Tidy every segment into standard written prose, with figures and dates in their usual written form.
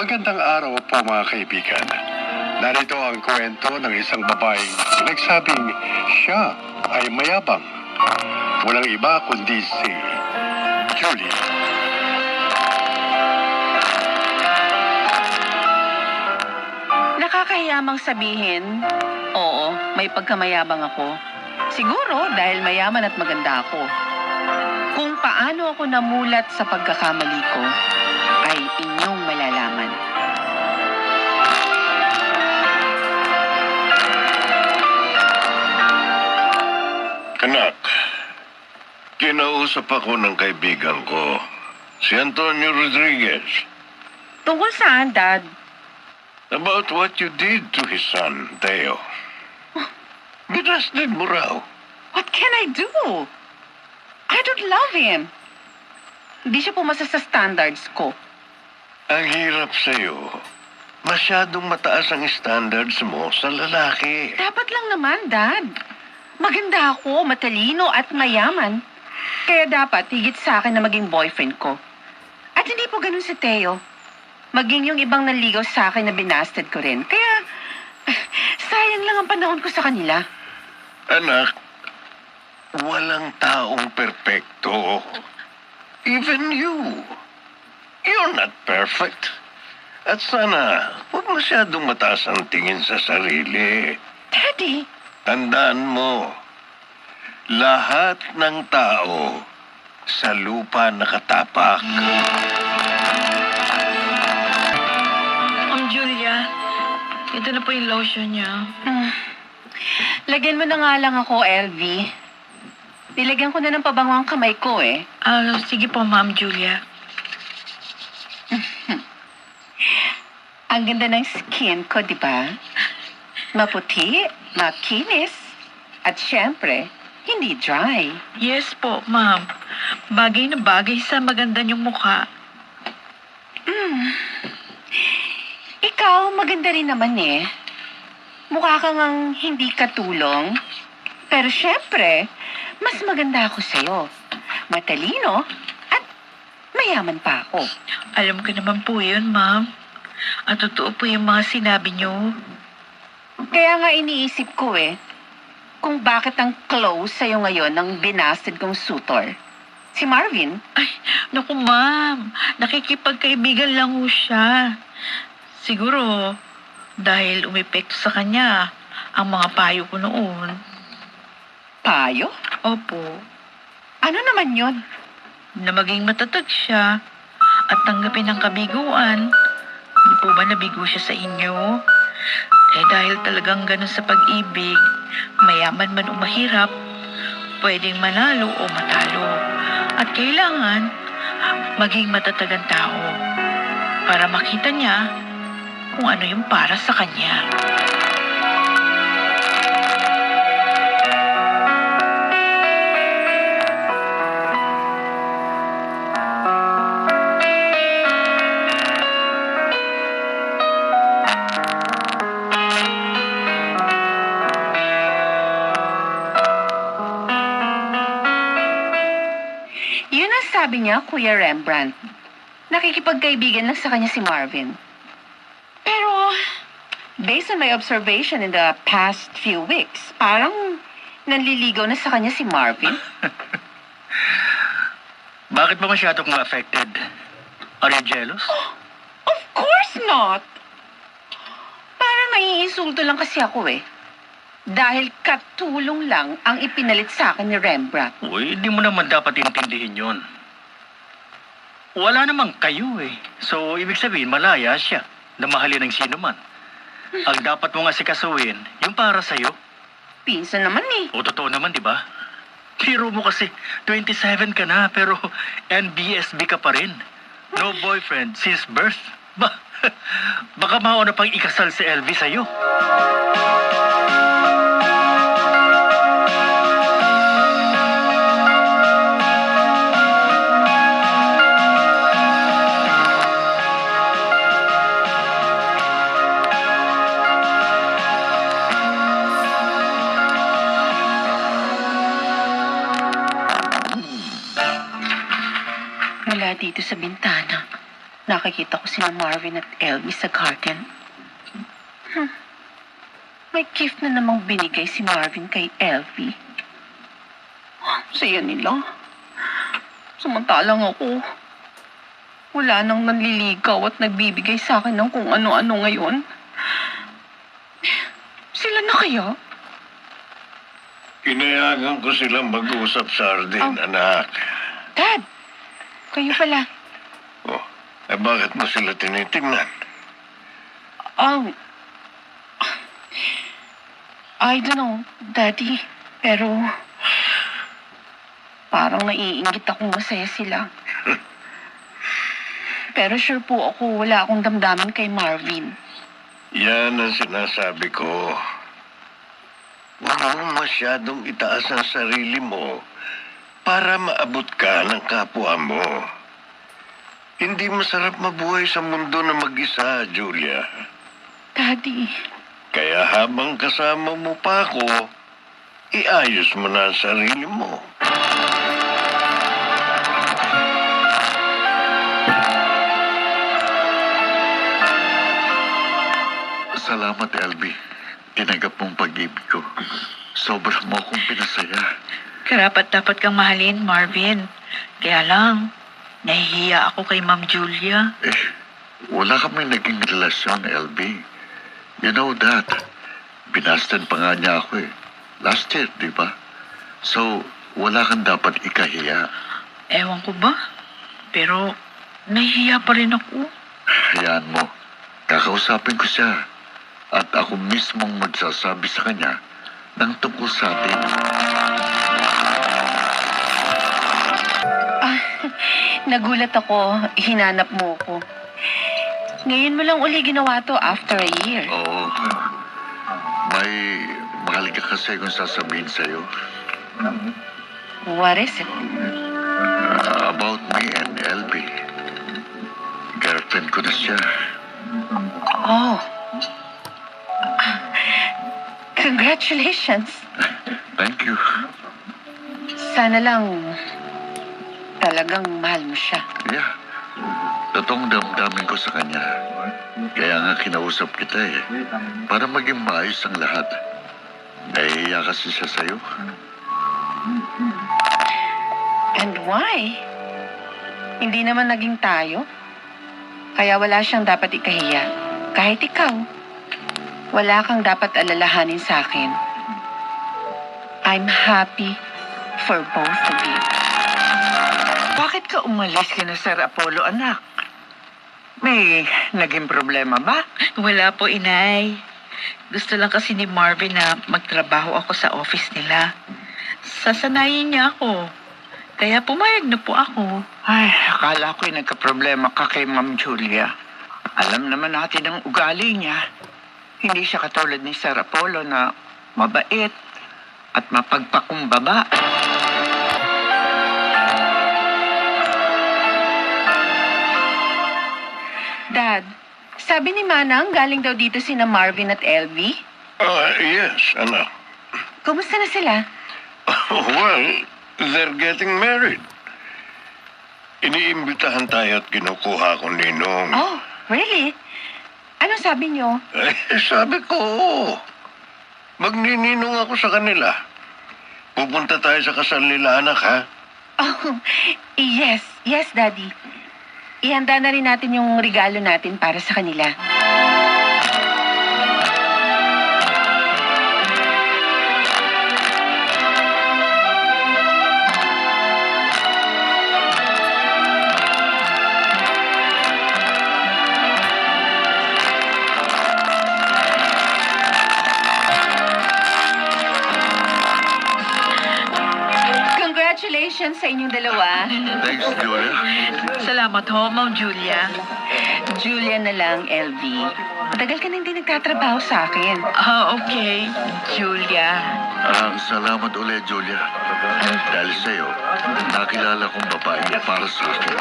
Magandang araw po mga kaibigan. Narito ang kwento ng isang babaeng nagsabing siya ay mayabang. Walang iba kundi si Julie. Nakakahiyamang sabihin, oo, may pagkamayabang ako. Siguro dahil mayaman at maganda ako. Kung paano ako namulat sa pagkakamali ko, ay inyong malalaman. Anak, kinausap ako ng kaibigan ko, si Antonio Rodriguez, Tungkol saan, Dad? about what you did to his son, Teo. Binasted mo raw. What can I do? I don't love him. Hindi siya pumasa sa standards ko. Ang hirap sa'yo. Masyadong mataas ang standards mo sa lalaki. Dapat lang naman, Dad. Maganda ako, matalino at mayaman. Kaya dapat higit sa akin na maging boyfriend ko. At hindi po ganun si Teo. Maging yung ibang nanligaw sa akin na binasted ko rin. Kaya, sayang lang ang panahon ko sa kanila. Anak, walang taong perpekto. Even you. You're not perfect. At sana, huwag masyadong mataas ang tingin sa sarili. Daddy, Tandaan mo, lahat ng tao sa lupa nakatapak. Julia, ito na po yung lotion niya. lagyan mo na nga lang ako, LV. Nilagyan ko na ng pabango ang kamay ko eh. Sige po, Ma'am Julia. Ang ganda ng skin ko, di ba? Maputi, makinis, at syempre, hindi dry. Yes po, Ma'am. Bagay na bagay sa maganda niyong mukha. Ikaw, maganda rin naman eh. Mukha kang ang hindi katulong. Pero syempre, mas maganda ako sa'yo. Matalino at mayaman pa ako. Alam ko naman po yun, Ma'am. At totoo po yung mga sinabi niyo. Kaya nga iniisip ko eh, kung bakit ang close sa'yo ngayon ng binasted kong suitor. Si Marvin. Ay, naku, Ma'am. Nakikipagkaibigan lang ho siya. Siguro, dahil umepekto sa kanya ang mga payo ko noon. Payo? Opo. Ano naman yun? Na maging matatag siya at tanggapin ang kabiguan. Hindi po ba nabigo siya sa inyo? Dahil talagang ganun sa pag-ibig, mayaman man o mahirap, pwedeng manalo o matalo. At kailangan maging matatag ang tao para makita niya kung ano yung para sa kanya. Yun ang sabi niya, Kuya Rembrandt. Nakikipagkaibigan lang sa kanya si Marvin. Pero, based on my observation in the past few weeks, parang nanliligaw na sa kanya si Marvin. Bakit ba masyadong affected? Are you jealous? Of course not! Parang naiinsulto lang kasi ako eh. Dahil katulong lang ang ipinalit sa akin ni Rembrandt. Uy, di mo naman dapat intindihin yon. Wala namang kayo eh. So, ibig sabihin, malaya siya na mahalin ng sino man. Ang dapat mong asikasuhin, yung para sa'yo. Pinsan naman eh. O, totoo naman, di ba? Biro mo kasi, 27 ka na, pero NBSB ka pa rin. No boyfriend since birth. Baka mauna pang ikasal si LV sa'yo. Mula dito sa bintana, nakikita ko sina Marvin at Elvie sa garden. May gift na namang binigay si Marvin kay Elvie. Saya nila. Samantalang ako, wala nang nanliligaw at nagbibigay sa akin ng kung ano-ano ngayon. Sila na kaya? Inayagan ko silang mag-usap sa Arden, Oh. anak. Dad, kayo pala. Oh, bakit mo sila tinitingnan? Oh, I don't know, Daddy. Pero, parang naiingit akong masaya sila. Pero sure po ako, wala akong damdamin kay Marvin. Yan ang sinasabi ko. Huwag mo masyadong itaas ang sarili mo para maabot ka ng kapwa mo. Hindi masarap mabuhay sa mundo na mag-isa, Julia. Daddy, Kaya habang kasama mo pa ako, iayos mo na ang sarili mo. Salamat, Elby. Tinanggap mong pag-ibig ko. Sobra mo akong pinasaya. Karapat dapat kang mahalin, Marvin. Kaya lang, nahihiya ako kay Ma'am Julia. Wala kaming naging relasyon, Elby. You know that. Binasted pa nga niya ako eh. Last year, di ba? So, wala kang dapat ikahiya. Ewan ko ba? Pero, nahihiya pa rin ako. Hayaan mo. Kakausapin ko siya. At ako mismong magsasabi sa kanya ng tungkol sa atin. nagulat ako. Hinanap mo ko. Ngayon mo lang uli ginawa to after a year. Oo. May mahal ka kasi kung sasabihin sa'yo. What is it? About me and Elby. Girlfriend ko na siya. Oh. Congratulations. Thank you. Sana lang talagang mahal mo siya. Yeah. Totoong damdamin ko sa kanya. Kaya nga kinausap kita eh. Para maging maayos ang lahat. Nahihiya kasi siya sa'yo. And why? Hindi naman naging tayo. Kaya wala siyang dapat ikahiya. Kahit ikaw. Wala kang dapat alalahanin sa akin. I'm happy for both of you. Bakit ka umalis kina Sir Apollo, anak? May naging problema ba? Wala po, inay. Gusto lang kasi ni Marvin na magtrabaho ako sa office nila. Sasanayin niya ako. Kaya pumayag na po ako. Ay, akala ko'y nagka-problema ka kay Ma'am Julia. Alam naman natin ang ugali niya. Hindi siya katulad ni Sir Apollo na mabait at mapagpakumbaba. Dad, sabi ni Manang galing daw dito sina Marvin at Elvie. Yes, anak. Kumusta na sila? Well, they're getting married. Iniimbitahan tayo at kinukuha ko ninong. Oh, really? Anong sabi niyo? Sabi ko, magnininong ako sa kanila. Pupunta tayo sa kasal nila, anak, ha? Oh, yes. Yes, Daddy. Ihanda na rin natin yung regalo natin para sa kanila. Congratulations sa inyong dalawa. Thanks, Julia. Salamat ho, Ma'am Julia. Julia na lang, LV. Matagal ka na hindi nagtatrabaho sa akin. Okay, Julia. Salamat ulit, Julia. Dahil sa'yo, nakilala kong babae para sa akin.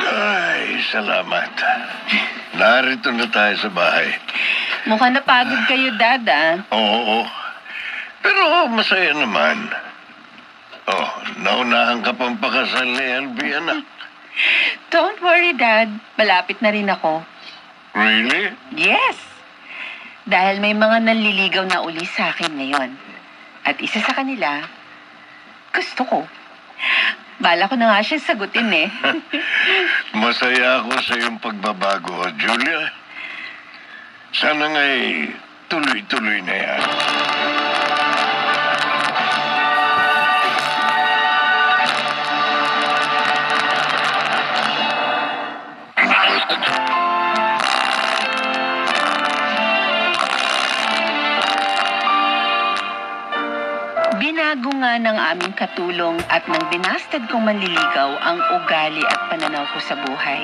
Ay, salamat. Narito na tayo sa bahay. Mukhang napagod kayo, Dad, ah. Oo, Pero masaya naman. Oh, naunahan ka pang pakasal ni LB, anak. Don't worry, Dad. Malapit na rin ako. Really? Yes! Dahil may mga nanliligaw na uli sa akin ngayon. At isa sa kanila, gusto ko. Bala ko na nga siya sagutin eh. Masaya ako sa iyong pagbabago, Julia. Sana nga'y tuloy-tuloy na yan. Binago nga ng aming katulong at ng dinastad kong manliligaw ang ugali at pananaw ko sa buhay.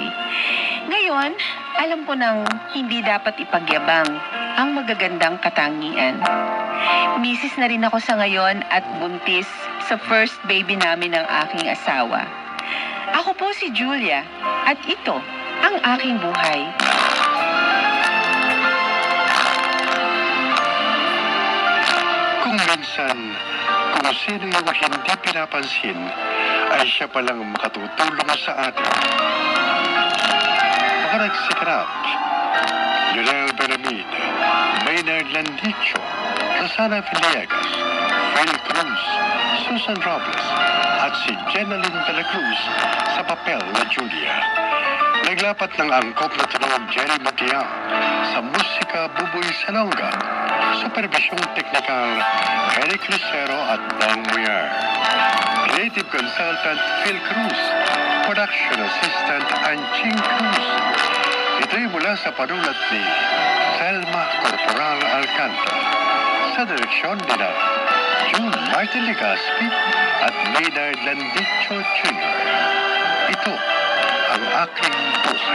Ngayon, alam ko nang hindi dapat ipagyabang ang magagandang katangian. Misis na rin ako sa ngayon at buntis sa first baby namin ng aking asawa. Ako po si Julia at ito ang aking buhay. Kung minsan, kung sino yung hindi pinapansin, ay siya palang makatutulong sa atin. Mga nagsikarap, Lionel Beramid, Maynard Landicho, Rosana Villegas, Phil Cruz, Susan Robles, at si Jenaline de la Cruz sa papel na Julia. Naglapat ng angkop na tunog Jerry Matiang sa musika Buboy Salonga, supervisyong teknikal Eric Lucero at Don Muyar. Creative consultant Phil Cruz, production assistant Anching Cruz. Ito'y mula sa panulat ni Selma Corporal Alcantara. Sa direksyon nila June Martin Legaspi at Maynard Landicho Jr. Ito ang aking buhay.